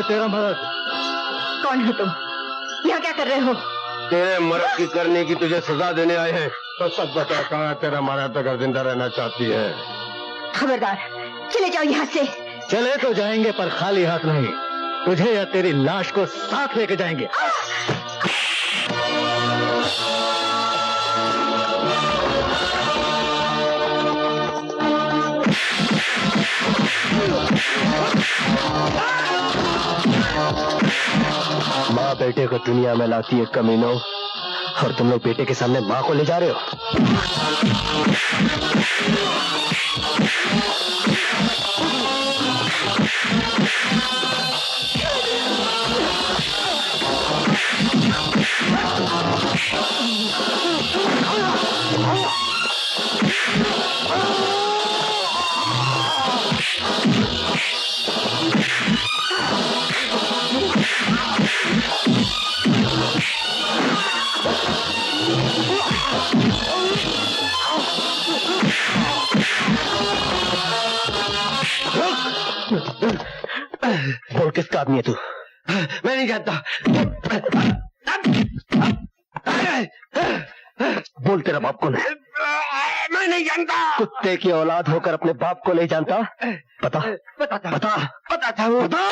तेरा मर्द। कौन हो तुम? यहाँ क्या कर रहे हो? तेरे मर्द की करने की तुझे सजा देने आए हैं। तो सब बता, कहाँ तेरा मर्द अगर जिंदा रहना चाहती है? खबरदार, चले जाओ यहाँ से। चले तो जाएंगे पर खाली हाथ नहीं, तुझे या तेरी लाश को साथ लेके जाएंगे। माँ बेटे को दुनिया में लाती है कमीनों, और तुम लोग बेटे के सामने माँ को ले जा रहे हो। बोल, किसका आदमी है तू? मैं नहीं जानता। बोल, तेरा बाप कौन है? मैं नहीं जानता। कुत्ते की औलाद होकर अपने बाप को नहीं जानता? बता बता बता बता बता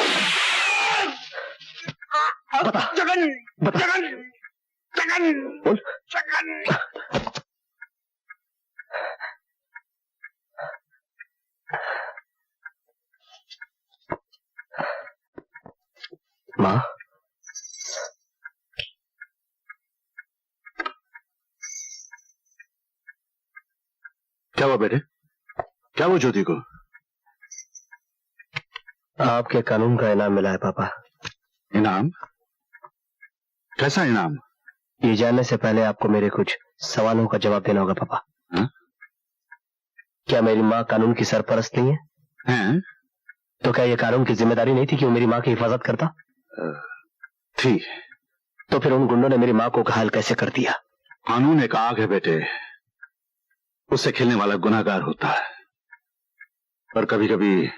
बता। जगन जगन जगन बोल। जगन माँ, क्या हुआ बेटे? क्या हुआ ज्योति को? आपके कानून का इनाम मिला है पापा। इनाम? कैसा इनाम? ये जानने से पहले आपको मेरे कुछ सवालों का जवाब देना होगा पापा। हा? क्या मेरी माँ कानून की सरपरस्त नहीं है? हैं? तो क्या ये कानून की जिम्मेदारी नहीं थी कि वो मेरी माँ की हिफाजत करता? थी। तो फिर उन गुंडों ने मेरी माँ को घायल कैसे कर दिया? कानून एक आग है बेटे, उससे खेलने वाला गुनाहगार होता है, पर कभी कभी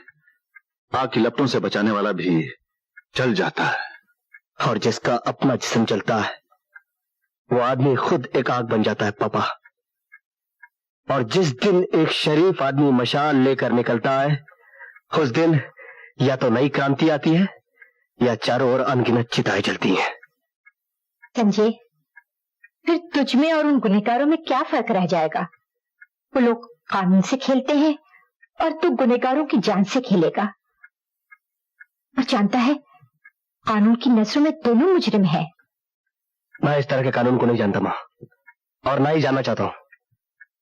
आग की लपटों से बचाने वाला भी जल जाता है। और जिसका अपना जिस्म जलता है वो आदमी खुद एक आग बन जाता है पापा। और जिस दिन एक शरीफ आदमी मशाल लेकर निकलता है, उस दिन या तो नई क्रांति आती है या चारों ओर अनगिनत चिताएं जलती हैं। संजय, फिर तुझ में और उन गुनहगारों में क्या फर्क रह जाएगा? वो लोग कानून से खेलते हैं और तू गुनहगारों की जान से खेलेगा। और जानता है, कानून की नजरों में दोनों मुजरिम है। मैं इस तरह के कानून को नहीं जानता माँ, और ना ही जानना चाहता हूँ।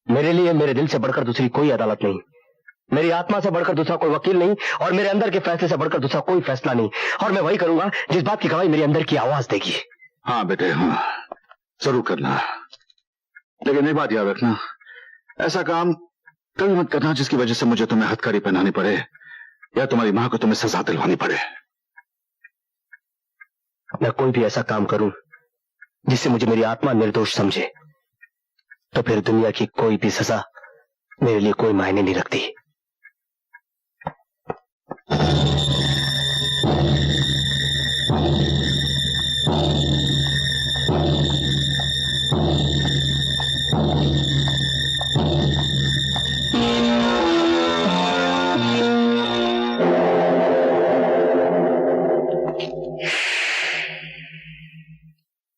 मेरे लिए मेरे दिल से बढ़कर दूसरी कोई अदालत नहीं, मेरी आत्मा से बढ़कर दूसरा कोई वकील नहीं, और मेरे अंदर के फैसले से बढ़कर दूसरा कोई फैसला नहीं। और मैं वही करूंगा जिस बात की गवाही मेरे अंदर की आवाज देगी। हाँ बेटे, हाँ जरूर करना, लेकिन एक बात याद रखना, ऐसा काम कभी मत करना जिसकी वजह से मुझे तुम्हें हथकड़ी पहनानी पड़े या तुम्हारी मां को तुम्हें सजा दिलवानी पड़े। मैं कोई भी ऐसा काम करूं जिससे मुझे मेरी आत्मा निर्दोष समझे, तो फिर दुनिया की कोई भी सजा मेरे लिए कोई मायने नहीं रखती।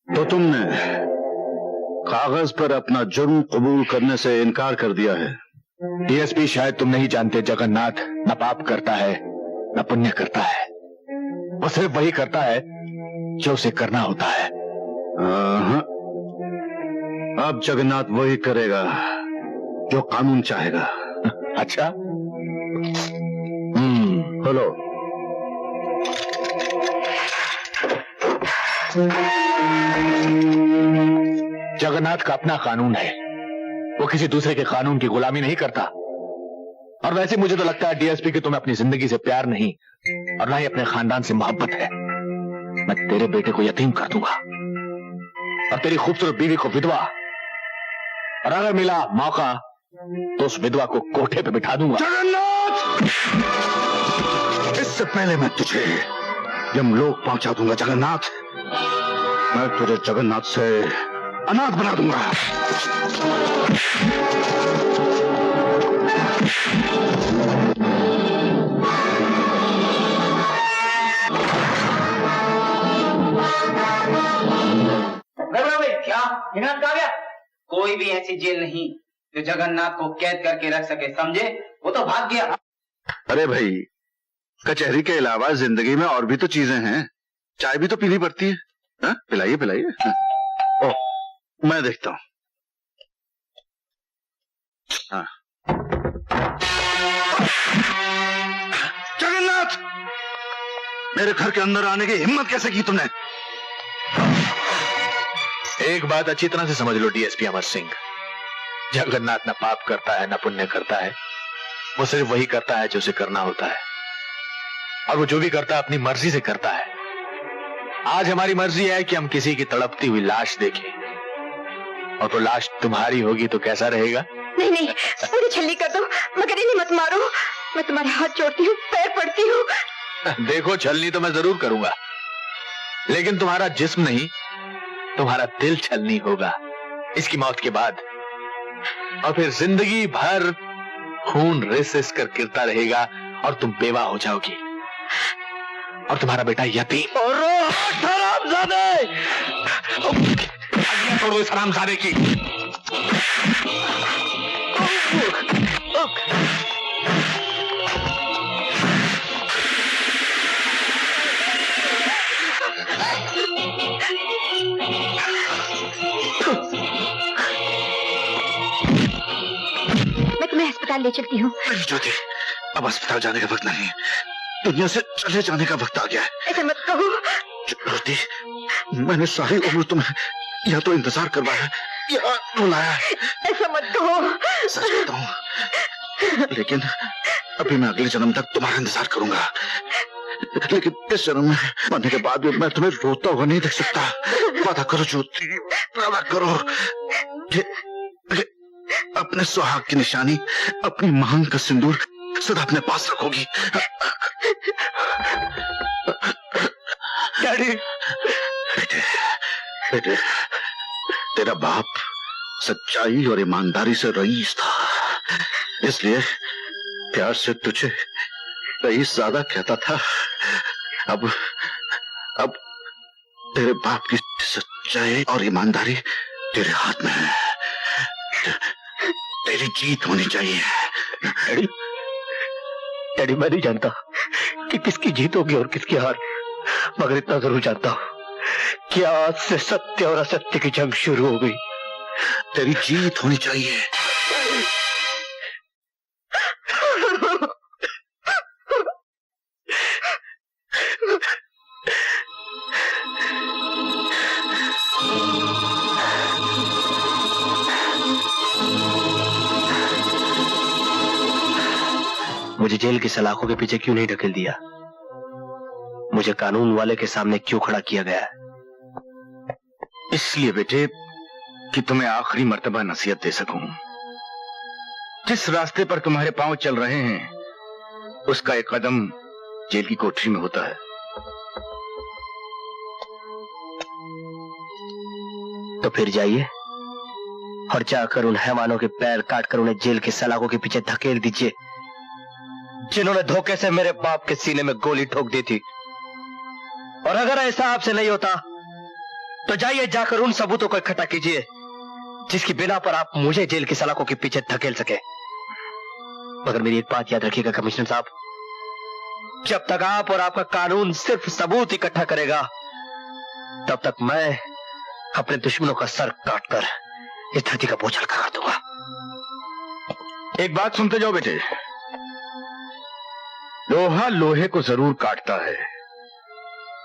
तो तुमने कागज पर अपना जुर्म कबूल करने से इनकार कर दिया है। डीएसपी, शायद तुम नहीं जानते, जगन्नाथ न पाप करता है न पुण्य करता है, वो सिर्फ वही करता है जो उसे करना होता है। अब जगन्नाथ वही करेगा जो कानून चाहेगा। अच्छा? बोलो। जगन्नाथ का अपना कानून है, वो किसी दूसरे के कानून की गुलामी नहीं करता। और वैसे मुझे तो लगता है डीएसपी कि तुम्हें अपनी जिंदगी से प्यार नहीं और ना ही अपने खानदान से मोहब्बत है। मैं तेरे बेटे को यतीम कर दूंगा और तेरी खूबसूरत बीवी को विधवा, और अगर मिला मौका तो उस विधवा को कोठे पे बिठा दूंगा। जगन्नाथ! इससे पहले मैं तुझे यमलोक पहुंचा दूंगा जगन्नाथ। मैं तुझे जगन्नाथ से अनाथ बना दूंगा। क्या जगन्नाथ कहाँ गया? कोई भी ऐसी जेल नहीं जो जगन्नाथ को कैद करके रख सके, समझे? वो तो भाग गया। अरे भाई, कचहरी के अलावा जिंदगी में और भी तो चीजें हैं। चाय भी तो पीनी पड़ती है। हाँ? पिलाइए पिलाइए। ओ, मैं देखता हूँ। हाँ। जगन्नाथ, मेरे घर के अंदर आने की हिम्मत कैसे की तुमने? एक बात अच्छी तरह से समझ लो डीएसपी अमर सिंह, जगन्नाथ न पाप करता है न पुण्य करता है। वो सिर्फ वही करता है जो उसे करना होता है, और वो जो भी करता है अपनी मर्जी से करता है। आज हमारी मर्जी है कि हम किसी की तड़पती हुई लाश देखें, और वो लाश तुम्हारी होगी तो कैसा रहेगा? नहीं नहीं, मुझे छल्ली कर दो, मगर इन्हें मत मारो। मैं तुम्हारे हाथ जोड़ती हूँ, पैर पड़ती हूँ। देखो, छलनी तो मैं जरूर करूंगा, लेकिन तुम्हारा जिस्म नहीं, तुम्हारा दिल छलनी होगा इसकी मौत के बाद। और फिर जिंदगी भर खून रिस कर गिरता रहेगा और तुम बेवा हो जाओगी, और तुम्हारा बेटा यतीम। और हरामजादे, छोड़ो इस हरामजादे की। मैं तुम्हें अस्पताल ले चलती हूँ। नहीं ज्योति, अब अस्पताल जाने का वक्त नहीं है। दुनिया से चले जाने का वक्त आ गया है। ऐसा मत कहो। ज्योति, मैंने सारी उम्र तुम्हें या तो इंतजार करवाया या रुलाया। ऐसा मत कहो। सच कहता हूँ, लेकिन अभी मैं अगले जन्म तक तुम्हारा इंतजार करूंगा। लेकिन इस जन्म में मरने के बाद भी मैं तुम्हें रोता हुआ नहीं देख सकता। वादा करो ज्योति, वादा करो कि अपने सुहाग की निशानी, अपनी मांग का सिंदूर सदा अपने पास रखोगी। डैडी, बेटे, बेटे, तेरा बाप सच्चाई और ईमानदारी से रईस था, इसलिए प्यार से तुझे रईस ज्यादा कहता था। अब तेरे बाप की सच्चाई और ईमानदारी तेरे हाथ में है। तेरी जीत होनी चाहिए। डैडी, डैडी, मैं नहीं जानता कि किसकी जीत होगी और किसकी हार, मगर इतना जरूर जानता हूं कि आज से सत्य और असत्य की जंग शुरू हो गई। तेरी जीत होनी चाहिए। मुझे जेल की सलाखों के पीछे क्यों नहीं ढकेल दिया? मुझे कानून वाले के सामने क्यों खड़ा किया गया? इसलिए बेटे कि तुम्हें आखिरी मर्तबा नसीहत दे सकूं। जिस रास्ते पर तुम्हारे पांव चल रहे हैं, उसका एक कदम जेल की कोठरी में होता है। तो फिर जाइए और जाकर उन हैवानों के पैर काटकर उन्हें जेल की सलाखों के पीछे धकेल दीजिए, जिन्होंने धोखे से मेरे बाप के सीने में गोली ठोक दी थी। और अगर ऐसा आपसे नहीं होता तो जाइए, जाकर उन सबूतों को इकट्ठा कीजिए जिसकी बिना पर आप मुझे जेल की सलाखों के पीछे धकेल सके। मगर मेरी एक बात याद रखिएगा कमिश्नर साहब, जब तक आप और आपका कानून सिर्फ सबूत इकट्ठा करेगा, तब तक मैं अपने दुश्मनों का सर काटकर इस धरती का बोझ हल्का कर दूंगा। एक बात सुनते जाओ बेटे, लोहा लोहे को जरूर काटता है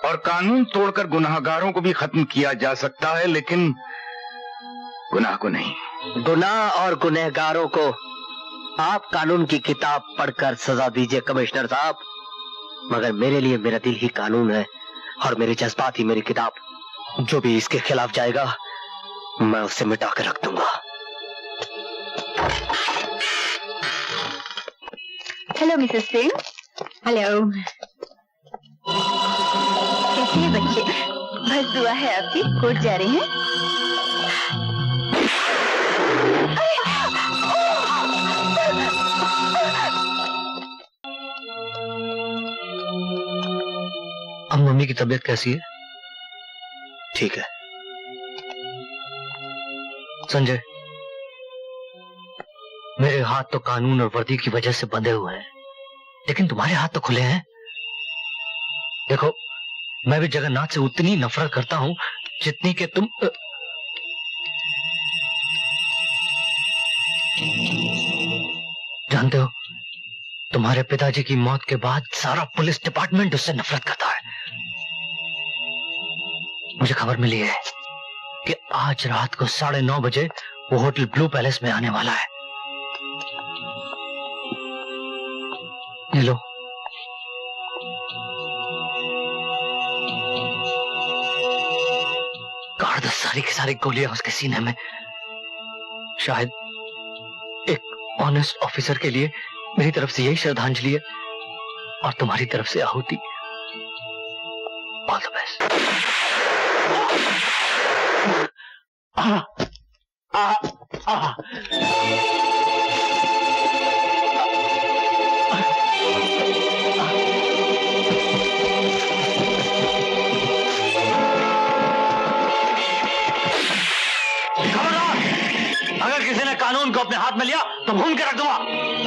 और कानून तोड़कर गुनाहगारों को भी खत्म किया जा सकता है, लेकिन गुनाह को नहीं। गुनाह और गुनहगारों को आप कानून की किताब पढ़कर सजा दीजिए कमिश्नर साहब, मगर मेरे लिए मेरा दिल ही कानून है और मेरे जज्बात ही मेरी किताब। जो भी इसके खिलाफ जाएगा मैं उसे मिटा कर रख दूंगा। Hello Mrs Singh. हेलो। कैसे हैं बच्चे? बस दुआ है आपकी। कोर्ट जा रहे हैं? अब मम्मी की तबीयत कैसी है? ठीक है। संजय, मेरे हाथ तो कानून और वर्दी की वजह से बंधे हुए हैं, लेकिन तुम्हारे हाथ तो खुले हैं। देखो, मैं भी जगन्नाथ से उतनी नफरत करता हूं जितनी कि तुम। जानते हो, तुम्हारे पिताजी की मौत के बाद सारा पुलिस डिपार्टमेंट उससे नफरत करता है। मुझे खबर मिली है कि आज रात को 9:30 बजे वो होटल ब्लू पैलेस में आने वाला है। ये लो। काट दो सारी की सारी गोलियां उसके सीने में। शायद एक ऑनेस्ट ऑफिसर के लिए मेरी तरफ से यही श्रद्धांजलि है, और तुम्हारी तरफ से आहुति। All the best. अगर किसी ने कानून को अपने हाथ में लिया तो भून के रख दूंगा।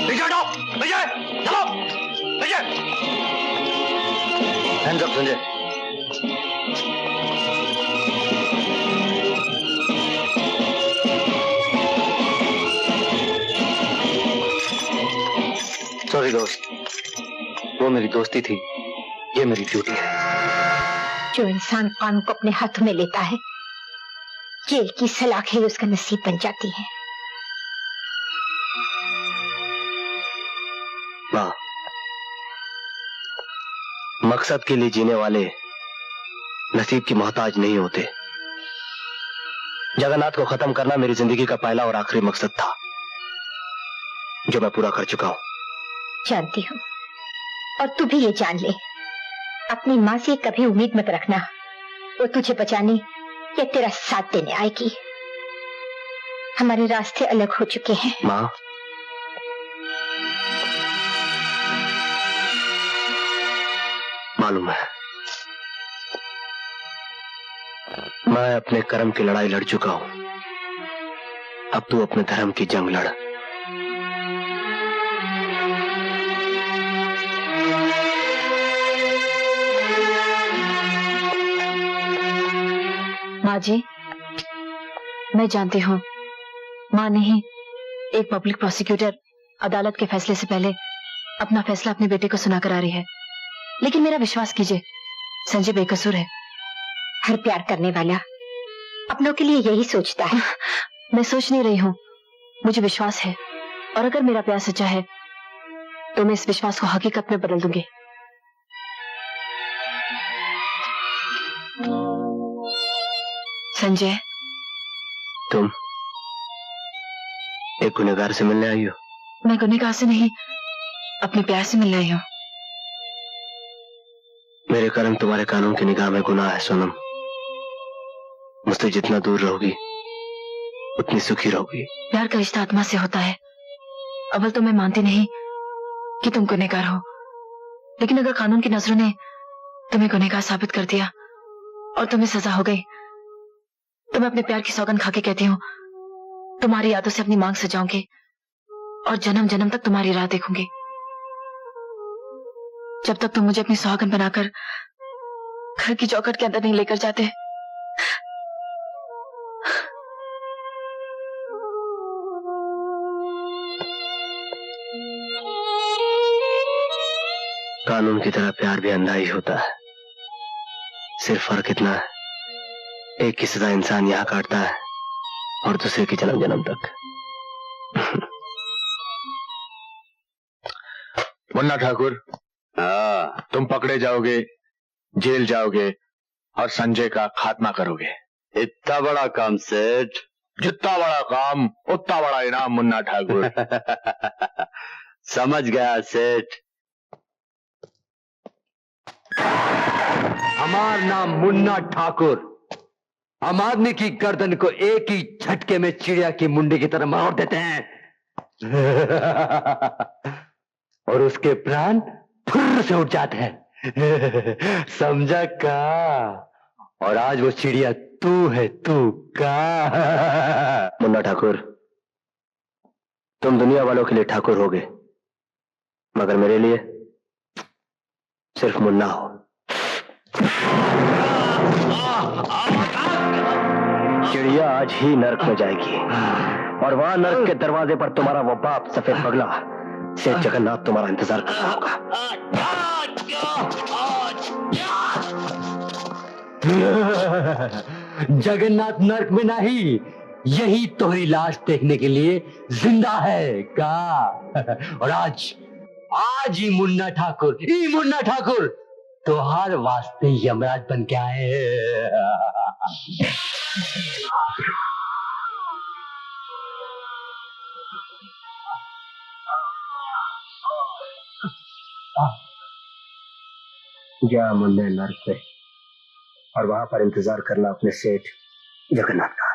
विजय हटाओ, विजय चलो, Vijay. Hands up Sanjay. Sorry दोस्त, वो मेरी दोस्ती थी, ये मेरी ड्यूटी है। जो इंसान कानून को अपने हाथों में लेता है, जेल की सलाखें उसका नसीब बन जाती है। माँ, मकसद के लिए जीने वाले नसीब की मोहताज नहीं होते। जगन्नाथ को खत्म करना मेरी जिंदगी का पहला और आखिरी मकसद था, जो मैं पूरा कर चुका हूं। जानती हूँ, और तू भी ये जान ले, अपनी माँ से कभी उम्मीद मत रखना वो तुझे बचाने या तेरा साथ देने आएगी। हमारे रास्ते अलग हो चुके हैं। माँ, मालूम है, मैं अपने कर्म की लड़ाई लड़ चुका हूं। अब तू अपने धर्म की जंग लड़। माँ जी, मैं जानती हूँ माँ ने ही एक पब्लिक प्रोसिक्यूटर अदालत के फैसले से पहले अपना फैसला अपने बेटे को सुनाकर आ रही है, लेकिन मेरा विश्वास कीजिए, संजय बेकसूर है। हर प्यार करने वाला अपनों के लिए यही सोचता है। मैं सोच नहीं रही हूँ, मुझे विश्वास है, और अगर मेरा प्यार सच्चा है तो मैं इस विश्वास को हकीकत में बदल दूंगी। संजय, तुम एक गुनहगार से मिलने आई हो? मैं गुनहगार से नहीं, अपने प्यार से मिलने आई हूँ। मेरे कर्म तुम्हारे कानून की निगाह में गुनाह है सोनम। मुझसे जितना दूर रहोगी उतनी सुखी रहोगी। प्यार का रिश्ता आत्मा से होता है। अव्वल तो मैं मानती नहीं कि तुम गुनहगार हो, लेकिन अगर कानून की नजरों ने तुम्हें गुनहगार साबित कर दिया और तुम्हें सजा हो गई, तो मैं अपने प्यार की सौगंध खाके कहती हूँ, तुम्हारी यादों से अपनी मांग सजाऊंगी और जन्म जन्म तक तुम्हारी राह देखूंगी। जब तक तुम मुझे अपनी सुहागन बनाकर घर की चौखट के अंदर नहीं लेकर जाते। कानून की तरह प्यार भी अंधा ही होता है। सिर्फ फर्क इतना है, एक की सजा इंसान यहाँ काटता है और दूसरे की जन्म जन्म तक। मुन्ना ठाकुर, तुम पकड़े जाओगे, जेल जाओगे और संजय का खात्मा करोगे। इतना बड़ा काम सेठ? जितना बड़ा काम उतना बड़ा इनाम मुन्ना ठाकुर। समझ गया सेठ। हमार नाम मुन्ना ठाकुर। हम आदमी की गर्दन को एक ही झटके में चिड़िया की मुंडी की तरह मरोड़ देते हैं और उसके प्राण फुर्र से उठ जाते हैं। समझा का? और आज वो चिड़िया तू है, तू का? मुन्ना ठाकुर, तुम दुनिया वालों के लिए ठाकुर होगे, मगर मेरे लिए सिर्फ मुन्ना हो। चिड़िया आज ही नर्क में जाएगी और वहां नर्क के दरवाजे पर तुम्हारा वो बाप सफेद पगला से जगन्नाथ तुम्हारा इंतजार कर रहा होगा। जगन्नाथ नर्क में नहीं, यही तोहरी लाश देखने के लिए जिंदा है का? और आज ही मुन्ना ठाकुर तोहार वास्ते यमराज बन के आए। जा मुन्ने नर्क पे और वहां पर इंतजार करना अपने सेठ जगन्नाथ का।